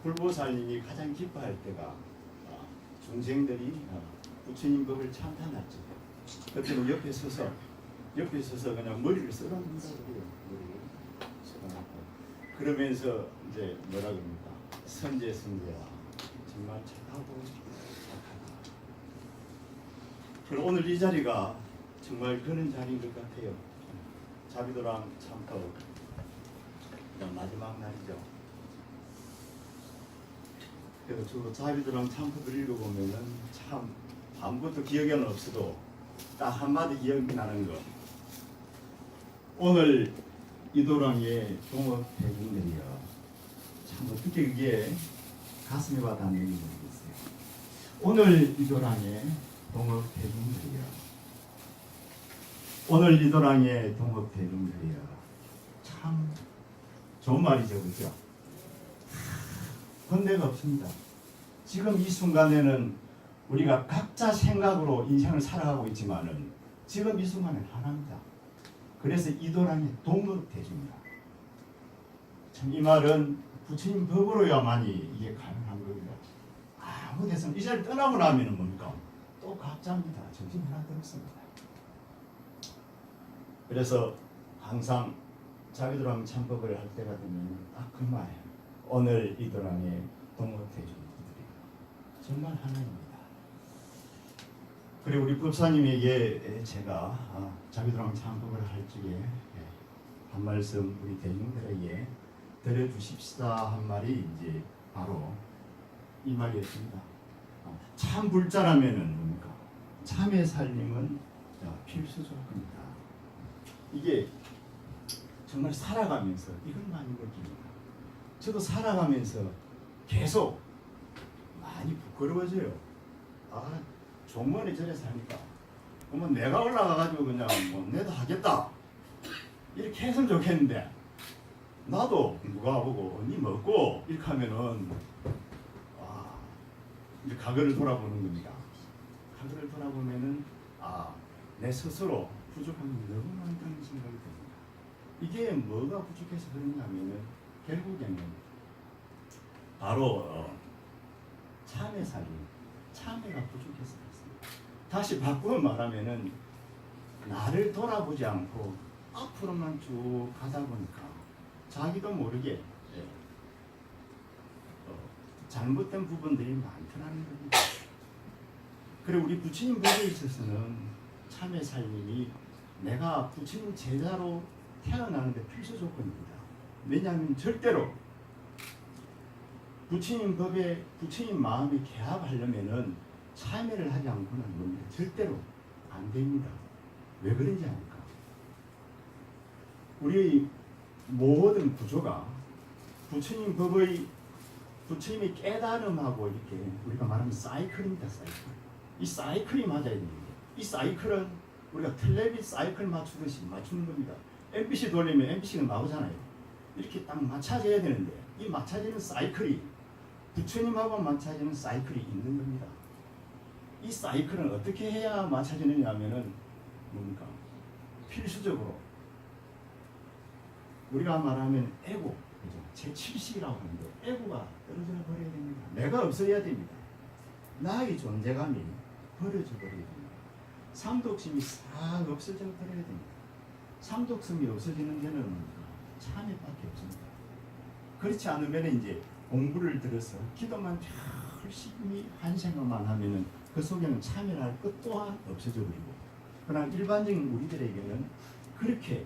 불보살님이 가장 기뻐할 때가 중생들이 부처님 법을 찬탄하죠. 그때는 옆에 서서 그냥 머리를 써놓는다고 해요. 머리를 써놓고 그러면서 이제 뭐라 그럽니까? 선제야 정말 착하고 착하다. 그럼 오늘 이 자리가 정말 그런 자리인 것 같아요. 자비도랑 참법 마지막 날이죠. 그래서 저 자비도랑 참법을 읽어보면은 참 아무것도 기억에는 없어도 딱 한마디 기억이 나는 거. 오늘 이도랑의 동업대중들이요. 참 어떻게 그게 가슴에 와닿는지 모르겠어요. 오늘 이도랑의 동업대중들이요. 오늘 이도랑의 동업대중들이요. 참 좋은 말이죠, 그죠? 권대가 없습니다. 지금 이 순간에는 우리가 각자 생각으로 인생을 살아가고 있지만은 지금 이 순간은 하나입니다. 그래서 이도랑의 동업대중이다. 참 이 말은 부처님 법으로야만이 이게 가능한 겁니다. 아무 데서 이 자리 떠나고 나면은 뭡니까? 또 각자입니다. 정신 하나도 없습니다. 그래서 항상 자비도랑 참법을 할 때가 되면 그 말, 오늘 이도랑의 동업대중들이 정말 하나입니다. 그리고 우리 법사님에게 제가 자비도랑 참법을 할 적에 한 말씀 우리 대중들에게 들어주십시다 한 말이 이제 바로 이 말이었습니다. 참 불자라면은 뭡니까? 참의 살림은 필수 조건이다. 이게 정말 살아가면서 이걸 많이 느낍니다. 저도 살아가면서 계속 많이 부끄러워져요. 종문에 저래 사니까 그러면 내가 올라가가지고 그냥 내도 하겠다 이렇게 했으면 좋겠는데 나도 누가 보고 니 먹고 이렇게 하면은 이제 과거를 돌아보는 겁니다. 과거를 돌아보면은 내 스스로 부족함이 너무 많다는 생각이 듭니다. 이게 뭐가 부족해서 그런가 하면은 결국에는 바로 참회 살림, 참회가 부족해서 그렇습니다. 다시 바꾸어 말하면은 나를 돌아보지 않고 앞으로만 쭉 가다 보니까 자기도 모르게 잘못된 부분들이 많더라는 겁니다. 그리고 우리 부처님 법에 있어서는 참회 살림이 내가 부처님 제자로 태어나는데 필수 조건입니다. 왜냐하면 절대로 부처님 법에 부처님 마음이 개합하려면은 참회를 하지 않고는 뭡니까? 절대로 안 됩니다. 왜 그런지 아닙니까? 우리 모든 구조가 부처님 법의 부처님의 깨달음하고 이렇게 우리가 말하는 사이클입니다. 사이클. 이 사이클이 맞아야 됩니다. 이 사이클은 우리가 텔레비 사이클 맞추듯이 맞추는 겁니다. MBC 돌리면 MBC가 나오잖아요. 이렇게 딱 맞춰져야 되는데 이 맞춰지는 사이클이 부처님하고 맞춰지는 사이클이 있는 겁니다. 이 사이클은 어떻게 해야 맞춰지느냐 하면은 뭡니까? 필수적으로 우리가 말하면 에고, 제7식이라고 하는데 에고가 떨어져 버려야 됩니다. 내가 없어야 됩니다. 나의 존재감이 버려져 버려야 됩니다. 삼독심이 싹 없어져 버려야 됩니다. 삼독심이 없어지는 데는 참회밖에 없습니다. 그렇지 않으면 이제 공부를 들어서 기도만 열심히 한 생각만 하면은 그 속에는 참회할 것 또한 없어져 버리고, 그러나 일반적인 우리들에게는 그렇게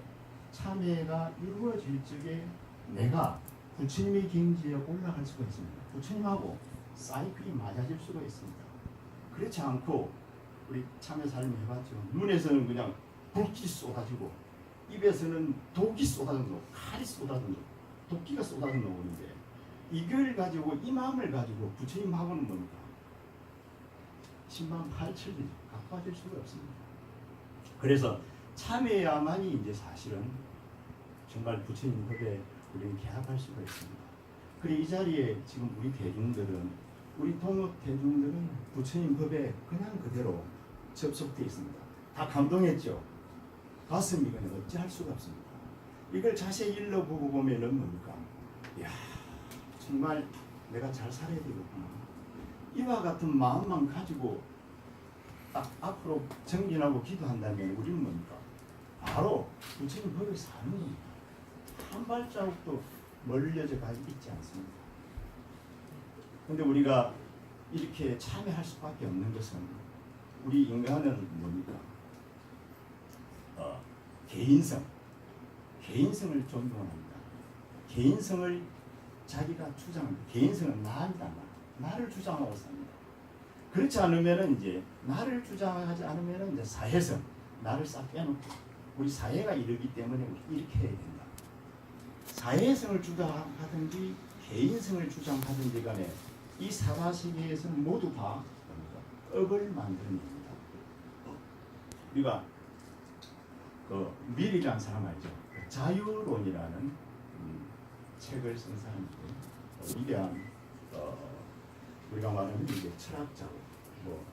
참회가 이루어질 적에 내가 부처님의 경지에 올라갈 수가 있습니다. 부처님하고 사이클이 맞아질 수가 있습니다. 그렇지 않고 우리 참회 삶을 해봤죠. 눈에서는 그냥 불기 쏟아지고 입에서는 독이 쏟아지고 칼이 쏟아지고 도끼가 쏟아져 나오는데 이걸 가지고 이 마음을 가지고 부처님하고는 뭡니까? 10만 8천리 가까워질 수가 없습니다. 그래서 참회야만이 이제 사실은 정말 부처님 법에 우리는 개합할 수가 있습니다. 그리고 이 자리에 지금 우리 대중들은 우리 동업 대중들은 부처님 법에 그냥 그대로 접속되어 있습니다. 다 감동했죠. 가슴이 그냥 어찌할 수가 없습니다. 이걸 자세히 일러보고 보면은 뭡니까? 이야, 정말 내가 잘 살아야 되겠구나. 이와 같은 마음만 가지고 딱 앞으로 정진하고 기도한다면 우리는 뭡니까? 바로 부처님 법을 사는 겁니다. 한 발자국도 멀려져 가 있지 않습니다. 근데 우리가 이렇게 참여할 수밖에 없는 것은 우리 인간은 뭡니까? 개인성을 존중합니다. 개인성을 자기가 주장합니다. 개인성은 나입니다. 나를 주장하고 삽니다. 그렇지 않으면은 이제 나를 주장하지 않으면은 이제 사회성, 나를 싹 빼놓고 우리 사회가 이러기 때문에 이렇게 해야 된다. 사회성을 주장하든지 개인성을 주장하든지 간에 이 사바세계에서는 모두 다 업을 만들어냅니다. 우리가 그 밀이라는 사람 알죠? 자유론이라는 책을 쓴 사람인데 위대한 우리가 말하는 이제 철학자고 뭐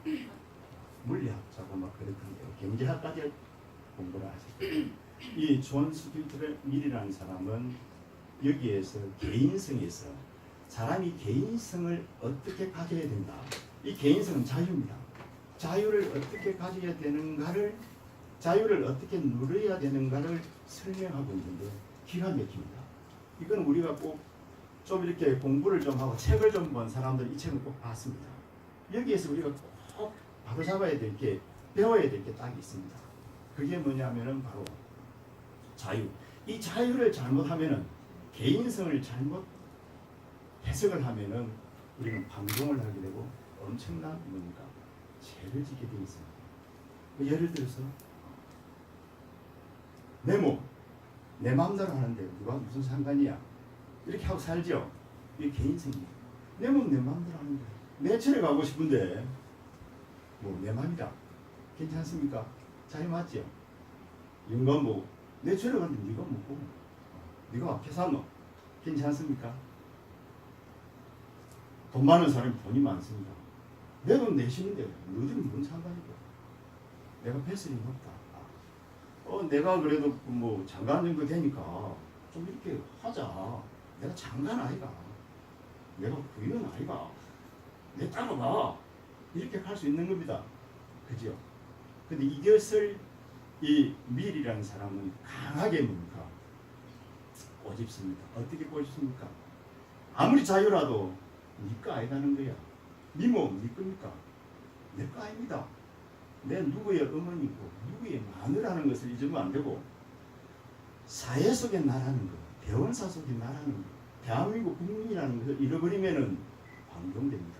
물리학자고 막 그렇던데요. 경제학까지 공부를 하셨어요. 이 존 스튜어트 밀이라는 사람은 여기에서 개인성에서 사람이 개인성을 어떻게 가져야 된다. 이 개인성은 자유입니다. 자유를 어떻게 가져야 되는가를 자유를 어떻게 누려야 되는가를 설명하고 있는데 기가 막힙니다. 이건 우리가 꼭 좀 이렇게 공부를 좀 하고 책을 좀 본 사람들 이 책을 꼭 봤습니다. 여기에서 우리가 꼭 바로 잡아야 될 게 배워야 될 게 딱 있습니다. 그게 뭐냐면은 바로 자유. 이 자유를 잘못하면은 개인성을 잘못 해석을 하면은 우리는 방종을 하게 되고 엄청난 뭡니까? 죄를 지게 되어 있습니다. 예를 들어서 내 몸, 내 마음대로 하는데 누가 무슨 상관이야? 이렇게 하고 살죠. 이게 개인성이에요. 내 몸 내 마음대로 하는 거예요. 내 절에 가고 싶은데 뭐 내 마음이다. 괜찮습니까? 자유 맞죠? 영감 보고 내 절에 갔는데 네가 먹고 네가 앞에 사노? 괜찮습니까? 돈 많은 사람이 돈이 많습니다. 내 돈 내시는데 너희들은 뭔 상관이고? 내가 뱃슬이 높다. 내가 그래도 뭐 장관 정도 되니까 좀 이렇게 하자. 내가 장관 아이가. 내가 부인 아이가. 내 따라가. 이렇게 할 수 있는 겁니다. 그죠? 근데 이것을 이 밀이라는 사람은 강하게 뭡니까? 꼬집습니다. 어떻게 꼬집습니까? 아무리 자유라도 니꺼 아니라는 거야. 니 몸, 니 겁니까? 내 거 아닙니다. 내 누구의 어머니고 누구의 마누라는 것을 잊으면 안 되고 사회 속에 나라는 거, 대원사 속에 나라는 거, 대한민국 국민이라는 것을 잃어버리면은 방종됩니다.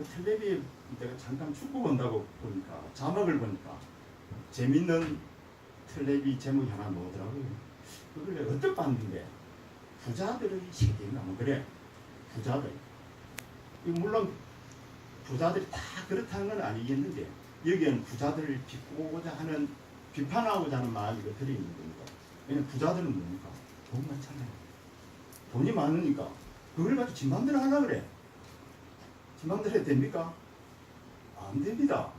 텔레비에 내가 잠깐 축구 본다고 보니까 자막을 보니까 재밌는 텔레비 제목이 하나 나오더라고요. 그걸 내가 어떻게 봤는데 부자들의 세계인가 뭐 그래. 부자들. 물론 부자들이 다 그렇다는 건 아니겠는데 여기에는 부자들을 비꼬고자 하는 비판하고자 하는 마음이 들어있는 겁니다. 왜냐하면 부자들은 뭡니까? 돈 많잖아요. 돈이 많으니까 그걸 가지고 지 맘대로 하려고 그래. 지 맘대로 해도 됩니까? 안 됩니다.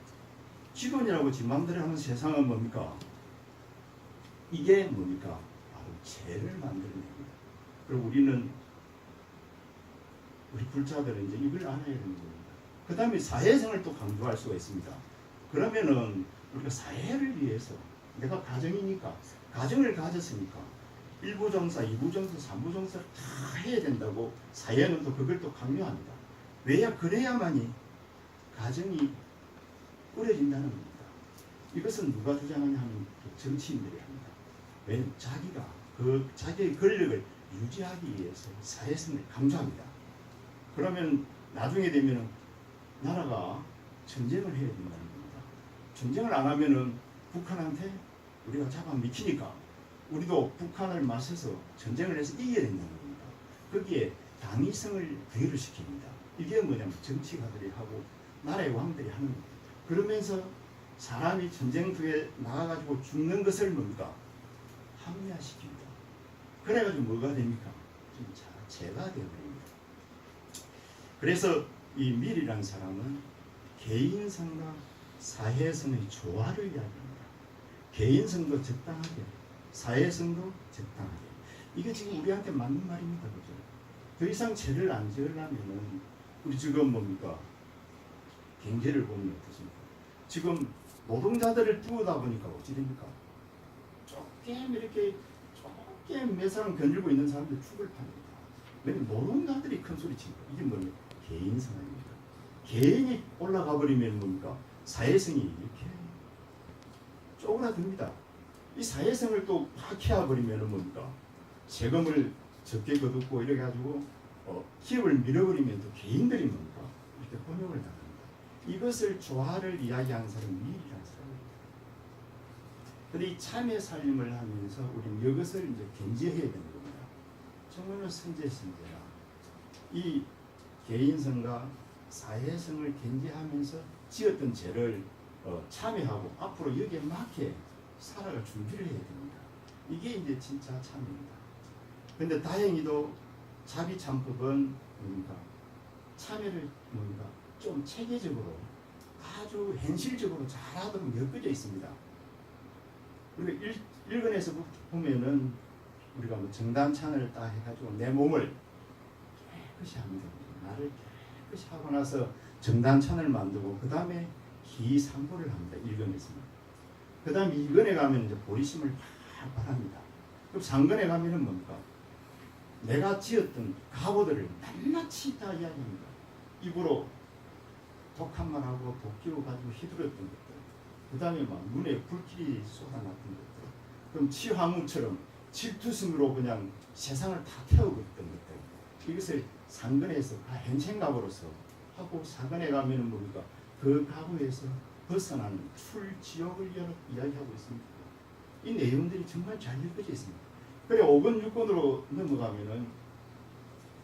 지 돈이라고 지 맘대로 하는 세상은 뭡니까? 이게 뭡니까? 바로 죄를 만들어냅니다. 그리고 우리 불자들은 이제 이걸 알아야 되는 겁니다. 그 다음에 사회성을 또 강조할 수가 있습니다. 그러면은 우리가 사회를 위해서 내가 가정이니까 가정을 가졌으니까 1부 정사, 2부 정사, 3부 정사를 다 해야 된다고 사회는 또 그걸 또 강요합니다. 왜야? 그래야만이 가정이 꾸려진다는 겁니다. 이것은 누가 주장하냐 하면 정치인들이 합니다. 왜냐하면 자기가 자기의 권력을 유지하기 위해서 사회성을 강조합니다. 그러면 나중에 되면 나라가 전쟁을 해야 된다는 겁니다. 전쟁을 안 하면은 북한한테 우리가 잡아 미치니까 우리도 북한을 맞서서 전쟁을 해서 이겨야 된다는 겁니다. 거기에 당위성을 부여를 시킵니다. 이게 뭐냐면 정치가들이 하고 나라의 왕들이 하는 겁니다. 그러면서 사람이 전쟁터에 나가가지고 죽는 것을 뭡니까? 합리화시킵니다. 그래가지고 뭐가 됩니까? 좀 죄가 되어버립니다. 그래서 이 밀이라는 사람은 개인성과 사회성의 조화를 이야기합니다. 개인성도 적당하게, 사회성도 적당하게. 이게 지금 우리한테 맞는 말입니다. 그죠? 더 이상 죄를 안 지으려면은 우리 지금 뭡니까? 경제를 보면 어떻습니까? 지금 노동자들을 띄우다 보니까 어찌 됩니까? 조금 이렇게 조금 몇 사람 견디고 있는 사람들 축을 팝니다. 왜냐면 노동자들이 큰 소리 치니까 이게 뭐냐? 개인성입니다. 개인이 올라가 버리면 뭡니까? 사회성이 이렇게 쪼그라듭니다. 이 사회성을 또 파괴해 버리면 뭡니까? 세금을 적게 거두고 이래 가지고 기업을 밀어버리면 또 개인들이 뭡니까? 이렇게 혼용을 당합니다. 이것을 조화를 이야기하는 사람이 미일이라는 사람입니다. 그런데 이 참의 삶을 하면서 우리는 이것을 이제 견제해야 되는 겁니다. 정말로 선제라 이 개인성과 사회성을 견제하면서 지었던 죄를 참여하고 앞으로 여기에 맞게 살아갈 준비를 해야 됩니다. 이게 이제 진짜 참입니다. 그런데 다행히도 자비참법은 뭡니까? 참여를 뭡니까? 좀 체계적으로 아주 현실적으로 잘하도록 엮어져 있습니다. 우리가 1권에서 보면은 우리가 뭐 정단찬을 딱 해가지고 내 몸을 깨끗이 합니다. 나를 깨끗이 하고 나서 정단찬을 만들고 그 다음에 기상고를 합니다. 1권에서는. 그 다음에 2권에 가면 이제 보리심을 팍 합니다. 그럼 3권에 가면은 뭡니까? 내가 지었던 각오들을 낱낱이 다 이야기합니다. 입으로 독한 말하고 도끼로 가지고 휘두르던 것들, 그 다음에 막 눈에 불길이 쏟아났던 것들, 그럼 치화무처럼 질투심으로 그냥 세상을 다 태우고 있던 것들, 이것을 상근에서 현생각으로서 하고 사근에 가면은 뭡니까? 그 가구에서 벗어나는 출지옥을 이야기하고 있습니다. 이 내용들이 정말 잘 읽혀져 있습니다. 그래 5권 6권으로 넘어가면은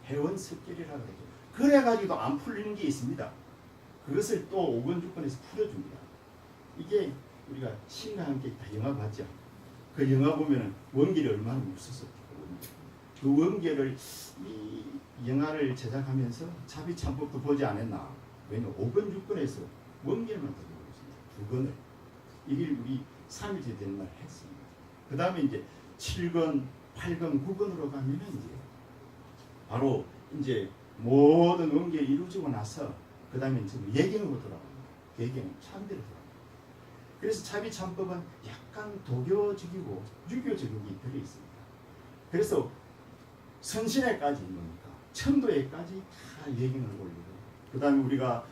해원습결이라고 그러죠. 그래가지고 안 풀리는 게 있습니다. 그것을 또 5권 6권에서 풀어줍니다. 이게 우리가 신과 함께 다 영화 봤죠. 그 영화 보면은 원결이 얼마나 웃었었고 그 원결을 이 영화를 제작하면서 자비참법도 보지 않았나. 왜냐면 5권 6권에서 원결만 더 보고 있습니다. 2권을 이걸 우리 3일째 되는 날 했습니다. 그 다음에 이제 7권, 8권, 9권으로 가면은 이제 바로 이제 모든 원결이 이루어지고 나서 그 다음에 이제 예경으로 돌아갑니다. 예경, 참대로 돌아갑니다. 그래서 자비참법은 약간 도교적이고 유교적인 게 들어있습니다. 그래서 선신회까지 뭡니까? 천도회까지 다 예경을 올리고 그 다음에 우리가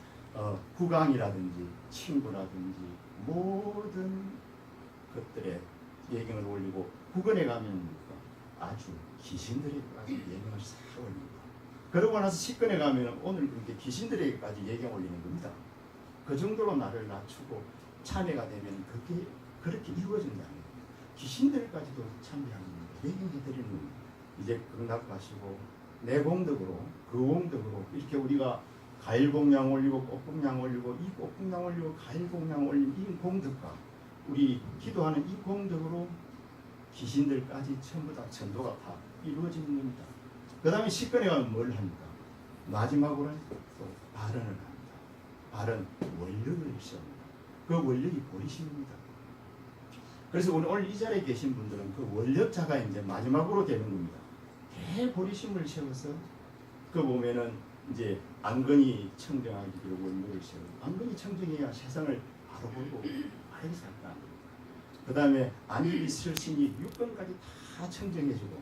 국왕이라든지 친구라든지 모든 것들에 예경을 올리고 국원에 가면 뭡니까? 아주 귀신들에게까지 예경을 싹 올립니다. 그러고 나서 식권에 가면 오늘 이렇게 귀신들에게까지 예경 올리는 겁니다. 그 정도로 나를 낮추고 참회가 되면 그게 그렇게 이루어진다는 겁니다. 귀신들까지도 참회하는 겁니다. 예경해드리는 겁니다. 이제 극락하시고 내 공덕으로 그 공덕으로 이렇게 우리가 가일공양 올리고 꽃공양 올리고 이 꽃공양 올리고 가일공양 올리는 이 공덕과 우리 기도하는 이 공덕으로 귀신들까지 전부 다 전도가 다 이루어지는 겁니다. 그 다음에 식권에 가면 뭘 합니까? 마지막으로는 또 발언을 합니다. 발언, 원력을 시합니다. 그 원력이 보리심입니다. 그래서 오늘 이 자리에 계신 분들은 그 원력자가 이제 마지막으로 되는 겁니다. 대보리심을 세워서 그 보면은 이제 안건이 청정하기로 원력을 세우고 안건이 청정해야 세상을 바로 보고 바르게 살까. 그 다음에 안일이 설신이 6권까지 다 청정해주고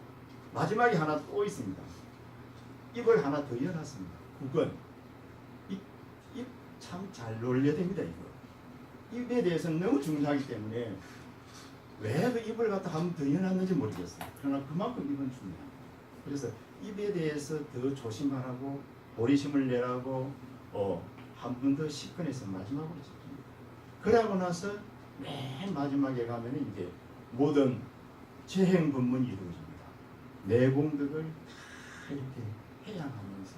마지막에 하나 또 있습니다. 입을 하나 더 열었습니다. 9권. 입 참 잘 놀려야 됩니다. 이거. 입에 대해서는 너무 중요하기 때문에 왜 그 입을 갖다 한 번 더 열었는지 모르겠어요. 그러나 그만큼 입은 중요합니다. 그래서 입에 대해서 더 조심하라고 보리심을 내라고 한 번 더 시권해서 마지막으로 지킵니다. 그러고 나서 맨 마지막에 가면 이제 모든 재행 법문이 이루어집니다. 내 공덕을 다 이렇게 회양하면서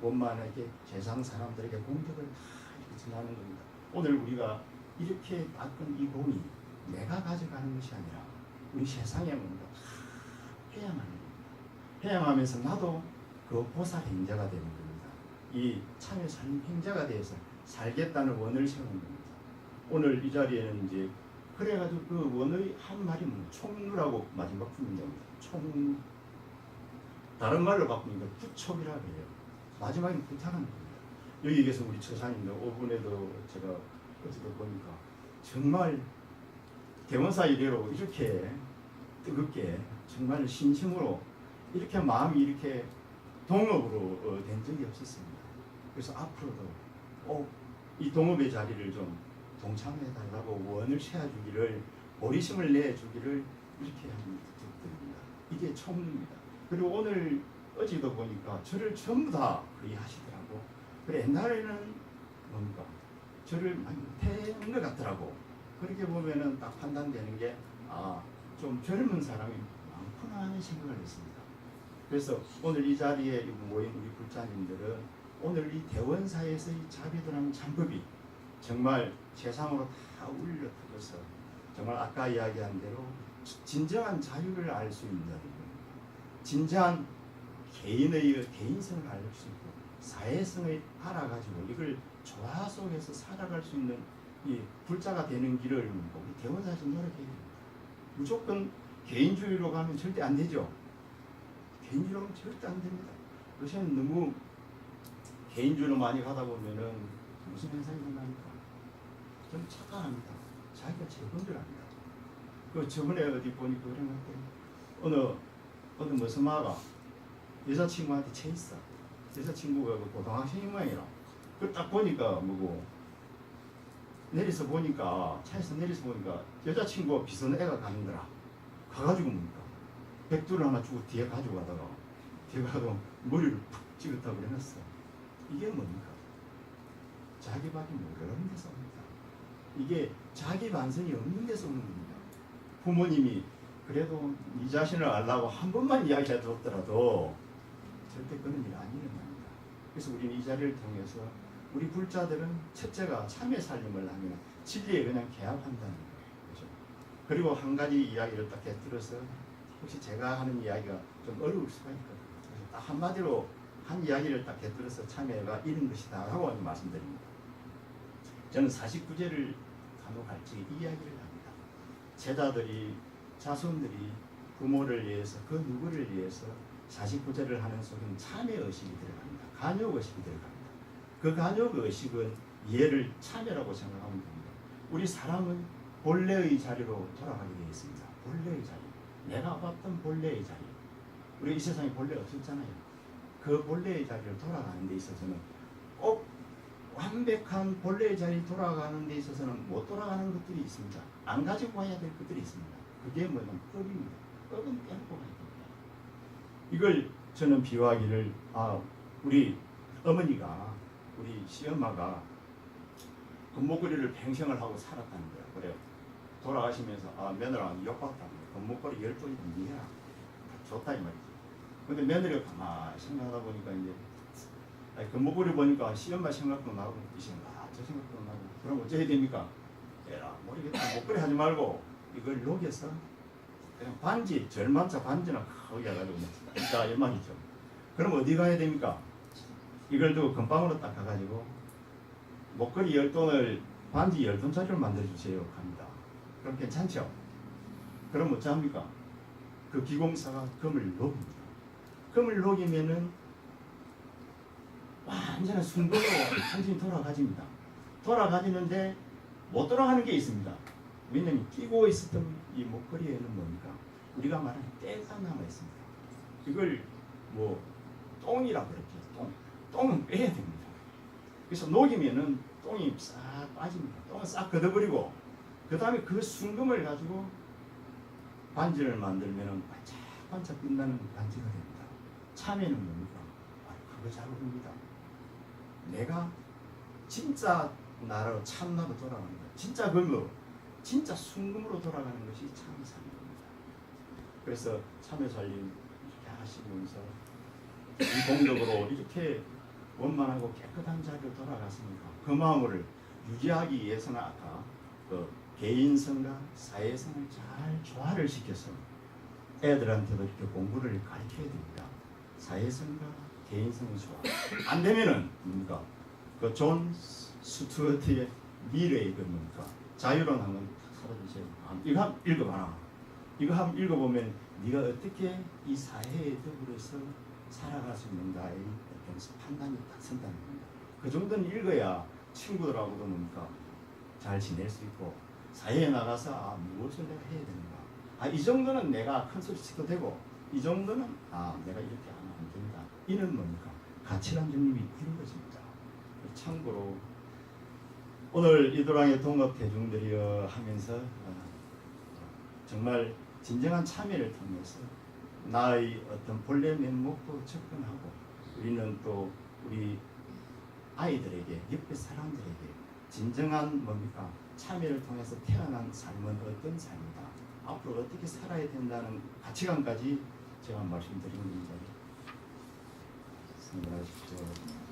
원만하게 세상 사람들에게 공덕을 다 이렇게 전하는 겁니다. 오늘 우리가 이렇게 닦은 이 공이 내가 가져가는 것이 아니라 우리 세상에 뭔가 다 회양하는 겁니다. 회양하면서 나도 그 보살 행자가 되는 겁니다. 이 참여 삶 행자가 되어서 살겠다는 원을 세우는 겁니다. 오늘 이 자리에는 이제 그래가지고 그 원의 한 말이 총루라고 마지막 품입니다. 다른 말로 바꾸니까 부촉이라고 해요. 마지막에 부탁하는 겁니다. 여기 계서 우리 처사님들 5분에도 제가 어제도 보니까 정말 대원사 이래로 이렇게 뜨겁게 정말 신심으로 이렇게 마음이 이렇게 동업으로 된 적이 없었습니다. 그래서 앞으로도 꼭 이 동업의 자리를 좀 동참해 달라고 원을 세워주기를, 보리심을 내주기를 이렇게 하는 부탁드립니다. 이게 총무입니다. 그리고 오늘 어제도 보니까 저를 전부 다 거의 하시더라고. 그래 옛날에는 뭡니까 저를 많이 태운 것 같더라고. 그렇게 보면은 딱 판단되는 게 좀 젊은 사람이 많구나 하는 생각을 했습니다. 그래서 오늘 이 자리에 모인 우리 불자님들은 오늘 이 대원사에서의 자비도라는 창법이 정말 세상으로 다 울려 퍼져서 정말 아까 이야기한 대로 진정한 자유를 알 수 있는, 진정한 개인의 개인성을 알 수 있고 사회성을 알아가지고 이걸 조화 속에서 살아갈 수 있는 이 불자가 되는 길을 우리 대원사에서 노력해야 됩니다. 무조건 개인주의로 가면 절대 안 되죠. 개인주의로 가면 절대 안 됩니다. 요새는 너무 개인주의로 많이 가다 보면은 무슨 현상이 일어납니까? 저는 착각합니다. 자기가 최고인 줄 압니다. 그 저번에 어디 보니까 그런 것 같아요. 어느 무슨 마가 여자친구한테 채 있어. 여자친구가 그 고등학생인 모양이라. 그 딱 보니까 뭐고 내려서 보니까 차에서 내려서 보니까 여자친구가 비서는 애가 가는 거라. 가가지고 뭡니까? 백두를 하나 주고 뒤에 가지고 가다가 뒤에 가서 머리를 푹 찍었다고 그래놨어. 이게 뭡니까? 자기밖에 모르는 데서 옵니다. 이게 자기 반성이 없는 데서 오는 겁니다. 부모님이 그래도 네 자신을 알라고 한 번만 이야기해 줬더라도 절대 그런 일 안 일어납니다. 그래서 우리는 이 자리를 통해서 우리 불자들은 첫째가 참회 살림을 하면 진리에 그냥 개합한다는 거예요. 그렇죠? 그리고 한 가지 이야기를 딱 곁들여서 혹시 제가 하는 이야기가 좀 어려울 수가 있거든요. 그래서 딱 한마디로 한 이야기를 딱 곁들여서 참회가 이런 것이다 라고 말씀드립니다. 저는 49제를 간혹할지 이 이야기를 합니다. 제자들이, 자손들이 부모를 위해서 그 누구를 위해서 49제를 하는 속에는 참회의식이 들어갑니다. 간욕의식이 들어갑니다. 그 간욕의식은 예를 참회라고 생각하면 됩니다. 우리 사람은 본래의 자리로 돌아가게 되어 있습니다. 본래의 자리. 내가 봤던 본래의 자리. 우리 이 세상에 본래 없었잖아요. 그 본래의 자리를 돌아가는 데 있어서는 꼭 완벽한 본래의 자리에 돌아가는 데 있어서는 못 돌아가는 것들이 있습니다. 안 가지고 가야 될 것들이 있습니다. 그게 뭐냐면 법입니다. 법은 빼놓고 가야 됩니다. 이걸 저는 비유하기를 우리 어머니가 우리 시엄마가 금목걸이를 평생을 하고 살았다는 거야. 그래요. 돌아가시면서 며느라한테 욕받았다는 거야. 금목걸이 10종이 니가 좋다 이 말이지. 근데 며느리가 가만히 생각하다 보니까 이제 금목걸이 보니까 시엄마 생각도 나고 이 생각 저 생각도 나고 그럼 어찌해야 됩니까? 에라 모르겠다. 목걸이 하지 말고 이걸 녹여서 그냥 반지 절만차 반지나 크게 해가지고 있다 이 말이죠. 그럼 어디 가야 됩니까? 이걸 두고 금방으로 딱 가가지고 목걸이 10돈을 반지 10돈짜리를 만들어주세요 합니다. 그럼 괜찮죠? 그럼 어찌합니까? 그 기공사가 금을 녹입니다. 금을 녹이면은 완전한 순금으로 완전히 돌아가집니다. 돌아가지는데 못 돌아가는 게 있습니다. 왜냐면 끼고 있었던 이 목걸이에는 뭡니까? 우리가 말하는 때가 남아 있습니다. 이걸 뭐 똥이라고 그랬죠. 똥은 빼야 됩니다. 그래서 녹이면은 똥이 싹 빠집니다. 똥은 싹 걷어버리고 그 다음에 그 순금을 가지고 반지를 만들면은 반짝반짝 빛나는 반지가 됩니다. 참외는 뭡니까? 그거 잘 모릅니다. 내가 진짜 나로 참나로 돌아가는 거야. 진짜 금으로, 진짜 순금으로 돌아가는 것이 참살림입니다. 그래서 참외살림 이렇게 하시면서 공덕으로 이렇게 원만하고 깨끗한 자리로 돌아갔으니까 그 마음을 유지하기 위해서는 아까 그 개인성과 사회성을 잘 조화를 시켜서 애들한테도 이렇게 공부를 가르쳐야 됩니다. 사회성과 개인성의 조화. 안 되면은 뭡니까? 그 존 스튜어트의 미래의 그 뭡니까? 자유로운 한번 사라지세요. 이거 한번 읽어봐라. 이거 한번 읽어보면 네가 어떻게 이 사회에 더불어서 살아갈 수 있는가의 어떤 판단이 딱 선다는 겁니다. 그 정도는 읽어야 친구들하고도 뭡니까 잘 지낼 수 있고 사회에 나가서 무엇을 내가 해야 되는가, 이 정도는 내가 큰 소리 치도 되고 이 정도는 내가 이렇게 하면 안 된다, 이는 뭡니까 가치관 정립이 이루어집니다. 참고로 오늘 이도랑의 동업 대중들이여 하면서 정말 진정한 참여를 통해서 나의 어떤 본래 면목도 접근하고, 우리는 또 우리 아이들에게, 옆에 사람들에게 진정한 뭡니까 참여를 통해서 태어난 삶은 어떤 삶이다, 앞으로 어떻게 살아야 된다는 가치관까지 제가 말씀드리는 겁니다. 성불하십시오.